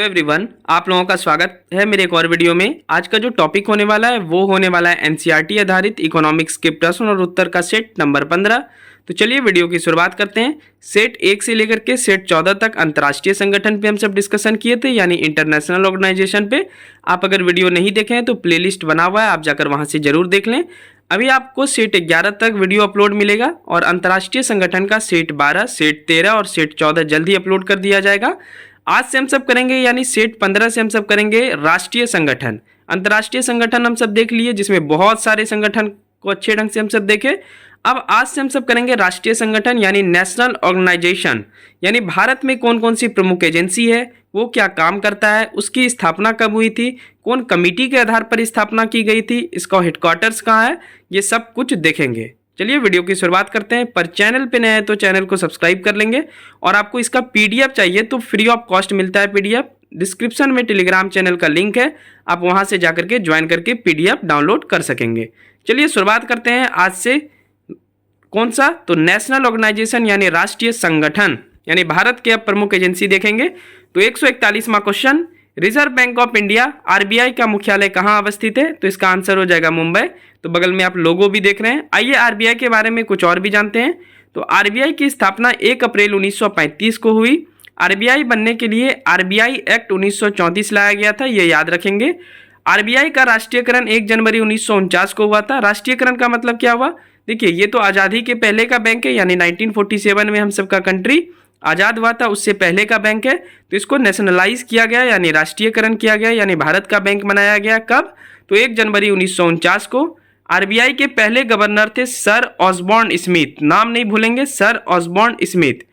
Everyone, आप लोगों का स्वागत है मेरे एक और वीडियो में। आज का जो टॉपिक होने वाला है वो होने वाला है एनसीईआरटी आधारित इकोनॉमिक्स के प्रश्न और उत्तर का सेट नंबर 15। तो चलिए वीडियो की शुरुआत करते हैं। सेट 1 से लेकर के सेट 14 तक अंतर्राष्ट्रीय संगठन पे हम सब डिस्कशन किए थे, यानी इंटरनेशनल ऑर्गेनाइजेशन पे। आप अगर वीडियो नहीं देखे हैं तो प्लेलिस्ट बना हुआ है, आप जाकर वहाँ से जरूर देख लें। अभी आपको सेट 11 तक वीडियो अपलोड मिलेगा और अंतर्राष्ट्रीय संगठन का सेट 12, सेट 13 और सेट 14 जल्द ही अपलोड कर दिया जाएगा। आज से हम सब करेंगे, यानी सेट 15 से हम सब करेंगे राष्ट्रीय संगठन। अंतर्राष्ट्रीय संगठन हम सब देख लिए, जिसमें बहुत सारे संगठन को अच्छे ढंग से हम सब देखे। अब आज से हम सब करेंगे राष्ट्रीय संगठन, यानी नेशनल ऑर्गेनाइजेशन। यानी भारत में कौन कौन सी प्रमुख एजेंसी है, वो क्या काम करता है, उसकी स्थापना कब हुई थी, कौन कमेटी के आधार पर स्थापना की गई थी, इसका हेडक्वार्टर्स कहाँ है, ये सब कुछ देखेंगे। चलिए वीडियो की शुरुआत करते हैं। पर चैनल पे नए हैं तो चैनल को सब्सक्राइब कर लेंगे। और आपको इसका पीडीएफ चाहिए तो फ्री ऑफ कॉस्ट मिलता है पीडीएफ। डिस्क्रिप्शन में टेलीग्राम चैनल का लिंक है, आप वहां से जाकर के ज्वाइन करके पीडीएफ डाउनलोड कर सकेंगे। चलिए शुरुआत करते हैं आज से। कौन सा? तो नेशनल ऑर्गेनाइजेशन यानी राष्ट्रीय संगठन, यानी भारत के अब प्रमुख एजेंसी देखेंगे। तो 141वां question, Reserve Bank of India RBI का मुख्यालय कहाँ अवस्थित है? तो इसका आंसर हो जाएगा मुंबई। तो बगल में आप लोगो भी देख रहे हैं। आइए आरबीआई के बारे में कुछ और भी जानते हैं। तो आरबीआई की स्थापना 1 अप्रैल 1935 को हुई। आरबीआई बनने के लिए आरबीआई एक्ट 1934 लाया गया था, ये याद रखेंगे। आरबीआई का राष्ट्रीयकरण 1 जनवरी 1949 को हुआ था। राष्ट्रीयकरण का मतलब क्या हुआ? देखिए, ये तो आज़ादी के पहले का बैंक है, यानी 1947 में हम सबका कंट्री आज़ाद हुआ था, उससे पहले का बैंक है। तो इसको नेशनलाइज किया गया, यानी राष्ट्रीयकरण किया गया, यानी भारत का बैंक बनाया गया। कब? तो 1 जनवरी 1949 को। आरबीआई के पहले गवर्नर थे सर ऑसबॉर्न स्मिथ, नाम नहीं भूलेंगे, सर ऑसबॉर्न स्मिथ।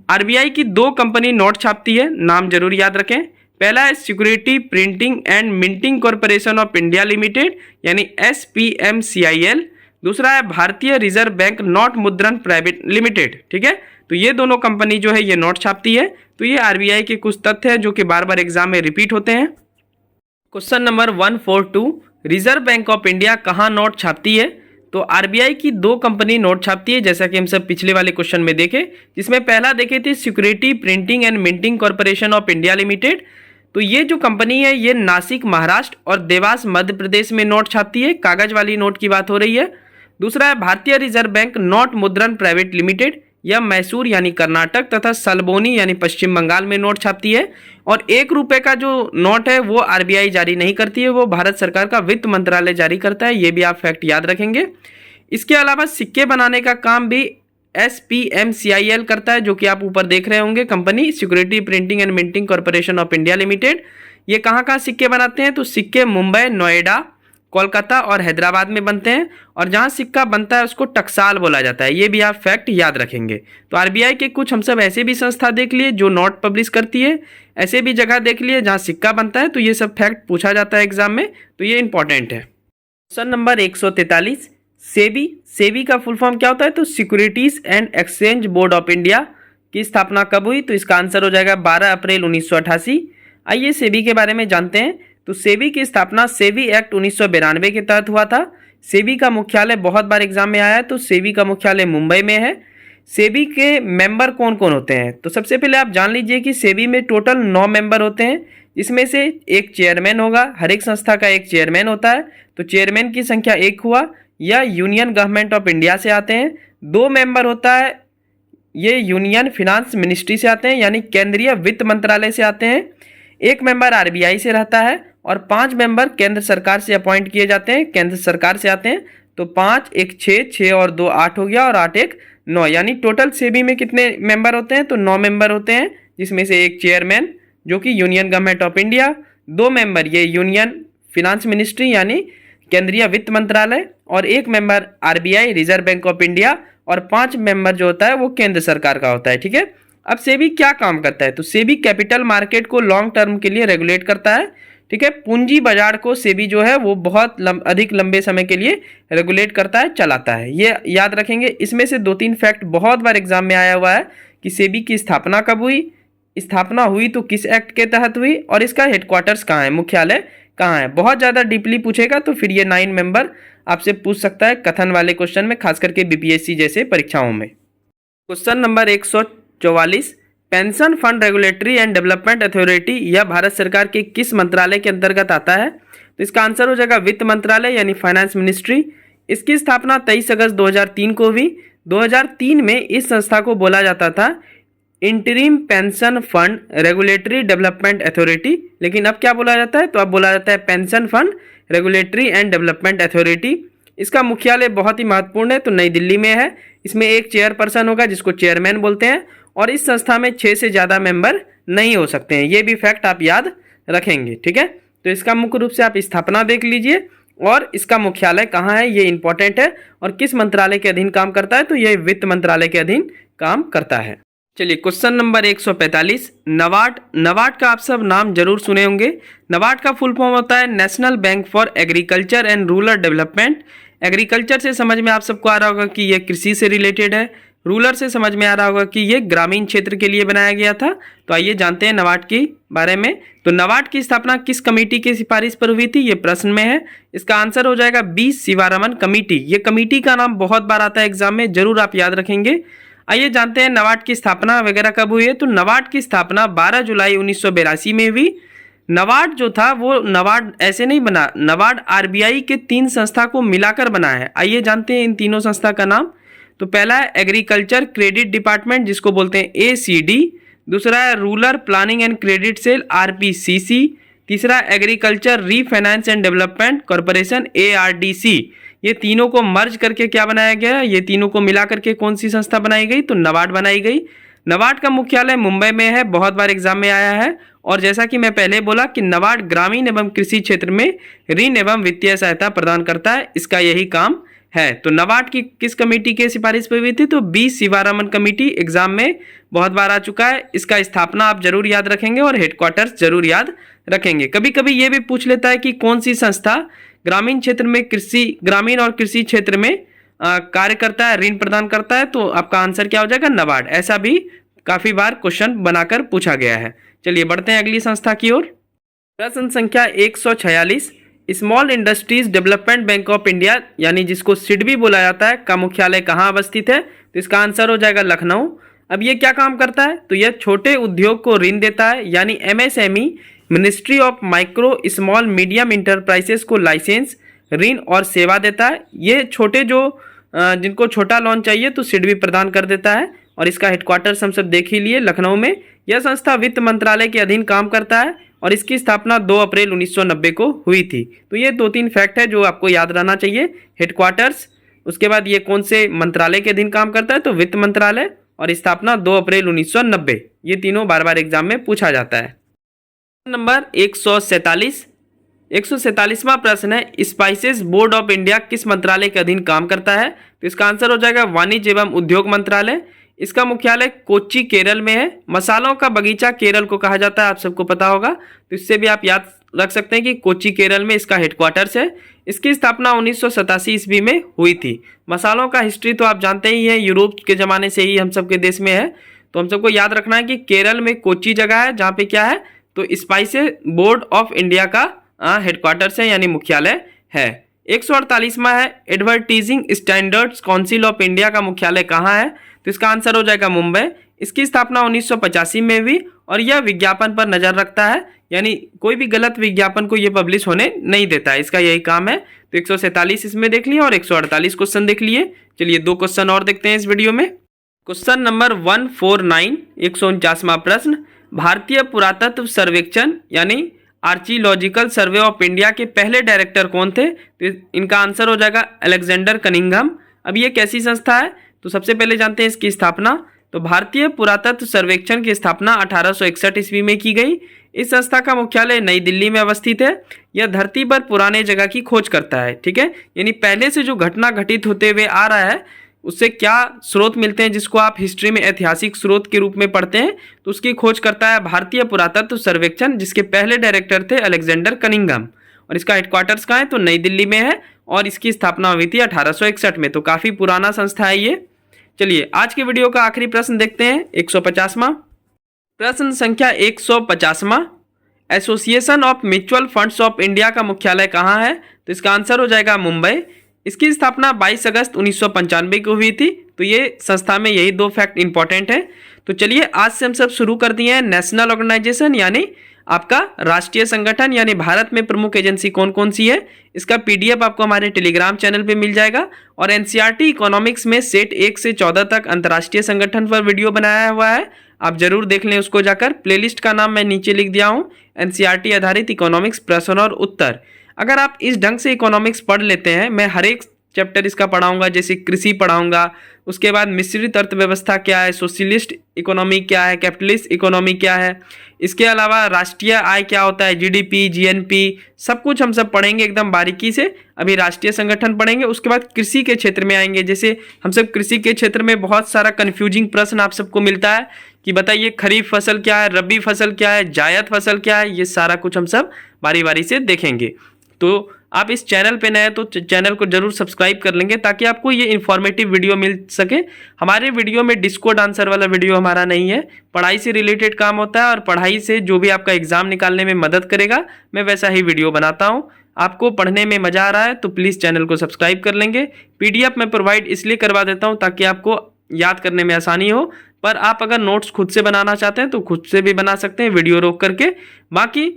आरबीआई की 2 कंपनी नोट छापती है, नाम जरूर याद रखें। पहला है security printing and minting corporation of India limited, यानी SPMCIL। दूसरा है भारतीय रिजर्व बैंक नोट मुद्रण प्राइवेट लिमिटेड। ठीक है, तो ये दोनों कंपनी जो है ये नोट छापती है। तो ये आरबीआई के कुछ तथ्य हैं जो कि बार बार एग्जाम में रिपीट होते हैं। Question number 142, reserve Bank of India कहाँ नोट छापती है? तो आरबीआई की 2 कंपनी नोट छापती है, जैसा कि हम सब पिछले वाले क्वेश्चन में देखे, जिसमें पहला देखे थे security printing and minting corporation of India limited. तो ये जो कंपनी है ये नासिक महाराष्ट्र और देवास मध्य प्रदेश में नोट छापती है, कागज वाली नोट की बात हो रही है। दूसरा है भारतीय रिजर्व बैंक नोट मुद्रण प्राइवेट लिमिटेड, यह मैसूर यानी कर्नाटक तथा सलबोनी यानी पश्चिम बंगाल में नोट छापती है। और 1 रुपये का जो नोट है वो आरबीआई जारी नहीं करती है, वो भारत सरकार का वित्त मंत्रालय जारी करता है, ये भी आप फैक्ट याद रखेंगे। इसके अलावा सिक्के बनाने का काम भी SPMCIL करता है, जो कि आप ऊपर देख रहे होंगे company, security printing and minting corporation of India limited. ये कहाँ कहाँ सिक्के बनाते हैं? तो सिक्के मुंबई, नोएडा, कोलकाता और हैदराबाद में बनते हैं। और जहां सिक्का बनता है उसको टकसाल बोला जाता है, ये भी आप फैक्ट याद रखेंगे। तो आरबीआई के कुछ हम सब ऐसे भी संस्था देख लिए जो नोट पब्लिश करती है, ऐसे भी जगह देख लिए जहां सिक्का बनता है। तो ये सब फैक्ट पूछा जाता है एग्जाम में, तो ये इंपॉर्टेंट है। Question number 143, SEBI. सेबी का फुल फॉर्म क्या होता है? तो securities and exchange board of India की स्थापना कब हुई? तो इसका आंसर हो जाएगा 12 अप्रैल 1988। आइए सेबी के बारे में जानते हैं। तो सेबी की स्थापना सेबी एक्ट 1992 के तहत हुआ था। सेबी का मुख्यालय बहुत बार एग्जाम में आया है, तो सेबी का मुख्यालय मुंबई में है। सेबी के मेंबर कौन कौन होते हैं? तो सबसे पहले आप जान लीजिए कि सेबी में टोटल 9 मेंबर होते हैं, इसमें से एक चेयरमैन होगा, हर एक संस्था का एक चेयरमैन होता है। तो चेयरमैन की संख्या 1 हुआ। या यूनियन गवर्नमेंट ऑफ इंडिया से आते हैं। 2 मेंबर होता है, ये यूनियन फिनांस मिनिस्ट्री से आते हैं, यानी केंद्रीय वित्त मंत्रालय से आते हैं। 1 मेंबर आरबीआई से रहता है और 5 मेंबर केंद्र सरकार से अपॉइंट किए जाते हैं, केंद्र सरकार से आते हैं। तो 5, 1 6, 6 और 2 8 हो गया, और 8 1 9, यानी टोटल सेबी में कितने मेंबर होते हैं? तो 9 मेंबर होते हैं, जिसमें से एक चेयरमैन जो कि union government of India, 2 member ये यूनियन फिनांस मिनिस्ट्री यानी केंद्रीय वित्त मंत्रालय, और 1 member RBI reserve Bank of India, और 5 मेंबर जो होता है वो केंद्र सरकार का होता है। ठीक है, अब सेबी क्या काम करता है? तो सेबी कैपिटल मार्केट को लॉन्ग टर्म के लिए रेगुलेट करता है। ठीक है, पूंजी बाजार को सेबी जो है वो बहुत अधिक लंबे समय के लिए रेगुलेट करता है, चलाता है, ये याद रखेंगे। इसमें से 2-3 फैक्ट बहुत बार एग्जाम में आया हुआ है कि सेबी की स्थापना कब हुई, स्थापना हुई तो किस एक्ट के तहत हुई, और इसका हेडक्वार्टर्स कहाँ है, मुख्यालय कहाँ है। बहुत ज़्यादा डीपली पूछेगा तो फिर ये 9 मेंबर आपसे पूछ सकता है कथन वाले क्वेश्चन में, खास करके बीपीएससी जैसे परीक्षाओं में। Question number 144, pension fund regulatory and development authority यह भारत सरकार के किस मंत्रालय के अंतर्गत आता है? तो इसका आंसर हो जाएगा वित्त मंत्रालय यानी फाइनेंस मिनिस्ट्री। इसकी स्थापना 23 अगस्त 2003 को हुई। 2003 में इस संस्था को बोला जाता था interim pension fund regulatory development authority, लेकिन अब क्या बोला जाता है? तो अब बोला जाता है pension fund regulatory and development authority. इसका मुख्यालय बहुत ही महत्वपूर्ण है, तो नई दिल्ली में है। इसमें एक चेयरपर्सन होगा जिसको चेयरमैन बोलते हैं, और इस संस्था में 6 से ज़्यादा मेंबर नहीं हो सकते हैं। ये भी फैक्ट आप याद रखेंगे, ठीक है। तो इसका मुख्य रूप से आप स्थापना देख लीजिए और इसका मुख्यालय कहाँ है, ये इंपॉर्टेंट है। और किस मंत्रालय के अधीन काम करता है? तो ये वित्त मंत्रालय के अधीन काम करता है। चलिए क्वेश्चन नंबर 145, नबार्ड। नबार्ड का आप सब नाम जरूर सुने होंगे। नबार्ड का फुल फॉर्म होता है national bank for agriculture and rural development. Agriculture से समझ में आप सबको आ रहा होगा कि ये कृषि से रिलेटेड है। रूरल से समझ में आ रहा होगा कि ये ग्रामीण क्षेत्र के लिए बनाया गया था। तो आइए जानते हैं नबार्ड के बारे में। तो नबार्ड की स्थापना किस कमेटी की सिफारिश पर हुई थी, ये प्रश्न में है। इसका आंसर हो जाएगा बी शिवारमन कमेटी। ये कमेटी का नाम बहुत बार आता है एग्जाम में, जरूर आप याद रखेंगे। आइए जानते हैं नबार्ड की स्थापना वगैरह कब हुई है। तो नबार्ड की स्थापना 12 जुलाई 1982 में हुई। नबार्ड जो था वो नबार्ड ऐसे नहीं बना, नबार्ड आरबीआई के 3 संस्था को मिलाकर बना है। आइए जानते हैं इन तीनों संस्था का नाम। तो पहला है एग्रीकल्चर क्रेडिट डिपार्टमेंट जिसको बोलते हैं एसीडी, दूसरा है Rural Planning and Credit Cell RPCC, तीसरा Agriculture Refinance and Development Corporation ARDC. ये तीनों को मर्ज करके क्या बनाया गया, ये तीनों को मिला करके कौन सी संस्था बनाई गई? तो नबार्ड बनाई गई। नबार्ड का मुख्यालय मुंबई में है, बहुत बार एग्जाम में आया है। और जैसा कि मैं पहले बोला कि नबार्ड ग्रामीण एवं कृषि क्षेत्र में ऋण एवं वित्तीय सहायता प्रदान करता है, इसका यही काम है। तो नबार्ड की किस कमेटी के सिफारिश पर हुई थी? तो बी शिवारमन कमेटी। एग्जाम में बहुत बार आ चुका है। इसका स्थापना आप जरूर याद रखेंगे और हेडक्वार्टर्स जरूर याद रखेंगे। कभी कभी ये भी पूछ लेता है कि कौन सी संस्था ग्रामीण क्षेत्र में ग्रामीण और कृषि क्षेत्र में कार्य करता है, ऋण प्रदान करता है। तो आपका आंसर क्या हो जाएगा? नबार्ड। ऐसा भी काफी बार क्वेश्चन बनाकर पूछा गया है। चलिए बढ़ते हैं अगली संस्था की ओर। प्रश्न संख्या 146, small industries development bank of India यानी जिसको सिडबी बोला जाता है का मुख्यालय कहाँ अवस्थित है? तो इसका आंसर हो जाएगा लखनऊ। अब ये क्या काम करता है? तो यह छोटे उद्योग को ऋण देता है यानी MSME, ministry of micro small medium enterprises को लाइसेंस, ऋण और सेवा देता है। ये छोटे जो जिनको छोटा लोन चाहिए तो सिडबी प्रदान कर देता है। और इसका हेडक्वार्टर्स हम सब देख ही लिए लखनऊ में। यह संस्था वित्त मंत्रालय के अधीन काम करता है और इसकी स्थापना 2 अप्रैल 1990 को हुई थी। तो ये 2-3 फैक्ट है जो आपको याद रहना चाहिए। हेडक्वार्टर्स, उसके बाद ये कौन से मंत्रालय के अधीन काम करता है? तो वित्त मंत्रालय, और स्थापना 2 अप्रैल 1990। ये तीनों बार बार एग्जाम में पूछा जाता है। नंबर 147, 147वां प्रश्न है स्पाइसेस बोर्ड ऑफ इंडिया किस मंत्रालय के अधीन काम करता है? तो इसका आंसर हो जाएगा वाणिज्य एवं उद्योग मंत्रालय। इसका मुख्यालय कोच्चि केरल में है। मसालों का बगीचा केरल को कहा जाता है, आप सबको पता होगा। तो इससे भी आप याद रख सकते हैं कि कोच्चि केरल में इसका हेडक्वार्टर्स है। इसकी स्थापना 1987 ईस्वी में हुई थी। मसालों का हिस्ट्री तो आप जानते ही हैं, यूरोप के ज़माने से ही हम सबके देश में है। तो हम सबको याद रखना है कि केरल में कोच्चि जगह है जहाँ पे क्या है, तो स्पाइसेस बोर्ड ऑफ इंडिया का हेडक्वार्टर्स है यानी मुख्यालय है। 148वां है advertising standards council of India का मुख्यालय कहाँ है? तो इसका आंसर हो जाएगा मुंबई। इसकी स्थापना 1985 में हुई और यह विज्ञापन पर नजर रखता है, यानी कोई भी गलत विज्ञापन को यह पब्लिश होने नहीं देता है, इसका यही काम है। तो 147 इसमें देख लिए और 148 क्वेश्चन देख लिए। चलिए 2 क्वेश्चन और देखते हैं इस वीडियो में। क्वेश्चन नंबर 149, 149वां प्रश्न, भारतीय पुरातत्व सर्वेक्षण यानी आर्कियोलॉजिकल सर्वे ऑफ इंडिया के पहले डायरेक्टर कौन थे? तो इनका आंसर हो जाएगा अलेक्जेंडर कनिंघम। अब ये कैसी संस्था है? तो सबसे पहले जानते हैं इसकी स्थापना। तो भारतीय पुरातत्व सर्वेक्षण की स्थापना 1861 ईस्वी में की गई। इस संस्था का मुख्यालय नई दिल्ली में अवस्थित है। यह धरती पर पुराने जगह की खोज करता है, ठीक है, यानी पहले से जो घटना घटित होते हुए आ रहा है उससे क्या स्रोत मिलते हैं, जिसको आप हिस्ट्री में ऐतिहासिक स्रोत के रूप में पढ़ते हैं, तो उसकी खोज करता है भारतीय पुरातत्व सर्वेक्षण, जिसके पहले डायरेक्टर थे अलेक्जेंडर कनिंघम। और इसका हेडक्वार्टर्स कहाँ है? तो नई दिल्ली में है और इसकी स्थापना हुई थी 1861 में। तो काफ़ी पुराना संस्था है ये। चलिए आज के वीडियो का आखिरी प्रश्न देखते हैं, 150वां प्रश्न संख्या 150वां, Association of Mutual Funds of India का मुख्यालय कहाँ है? तो इसका आंसर हो जाएगा मुंबई। इसकी स्थापना 22 अगस्त 1995 को हुई थी। तो ये संस्था में यही 2 फैक्ट इंपॉर्टेंट है। तो चलिए आज से हम सब शुरू कर दिए हैं। नेशनल ऑर्गेनाइजेशन यानी आपका राष्ट्रीय संगठन, यानी भारत में प्रमुख एजेंसी कौन कौन सी है, इसका पीडीएफ आपको हमारे टेलीग्राम चैनल पे मिल जाएगा। और एनसीईआरटी इकोनॉमिक्स में सेट 1 से 14 तक अंतर्राष्ट्रीय संगठन पर वीडियो बनाया हुआ है, आप जरूर देख लें उसको जाकर। प्लेलिस्ट का नाम मैं नीचे लिख दिया हूँ, एनसीईआरटी आधारित इकोनॉमिक्स प्रश्न और उत्तर। अगर आप इस ढंग से इकोनॉमिक्स पढ़ लेते हैं, मैं हर एक चैप्टर इसका पढ़ाऊंगा, जैसे कृषि पढ़ाऊंगा, उसके बाद मिश्रित अर्थव्यवस्था क्या है, सोशलिस्ट इकोनॉमी क्या है, कैपिटलिस्ट इकोनॉमी क्या है, इसके अलावा राष्ट्रीय आय क्या होता है, जीडीपी, जीएनपी, सब कुछ हम सब पढ़ेंगे एकदम बारीकी से। अभी राष्ट्रीय संगठन पढ़ेंगे, उसके बाद कृषि के क्षेत्र में आएंगे। जैसे हम सब कृषि के क्षेत्र में बहुत सारा कन्फ्यूजिंग प्रश्न आप सबको मिलता है कि बताइए खरीफ फसल क्या है, रबी फसल क्या है, जायद फसल क्या है, ये सारा कुछ हम सब बारी बारी से देखेंगे। तो आप इस चैनल पे नए हैं तो चैनल को जरूर सब्सक्राइब कर लेंगे ताकि आपको ये इन्फॉर्मेटिव वीडियो मिल सके। हमारे वीडियो में डिस्कोड आंसर वाला वीडियो हमारा नहीं है, पढ़ाई से रिलेटेड काम होता है और पढ़ाई से जो भी आपका एग्जाम निकालने में मदद करेगा, मैं वैसा ही वीडियो बनाता हूँ। आपको पढ़ने में मजा आ रहा है तो प्लीज़ चैनल को सब्सक्राइब कर लेंगे। पीडीएफ मैं प्रोवाइड इसलिए करवा देता हूँ ताकि आपको याद करने में आसानी हो, पर आप अगर नोट्स खुद से बनाना चाहते हैं तो खुद से भी बना सकते हैं वीडियो रोक करके। बाकी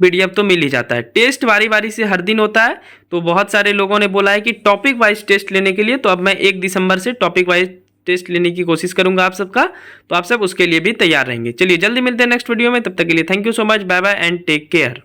पीडीएफ तो मिल ही जाता है। टेस्ट बारी बारी से हर दिन होता है, तो बहुत सारे लोगों ने बोला है कि टॉपिक वाइज टेस्ट लेने के लिए, तो अब मैं 1 दिसंबर से टॉपिक वाइज टेस्ट लेने की कोशिश करूंगा आप सबका, तो आप सब उसके लिए भी तैयार रहेंगे। चलिए जल्दी मिलते हैं नेक्स्ट वीडियो में, तब तक के लिए thank you so much, bye bye and take care.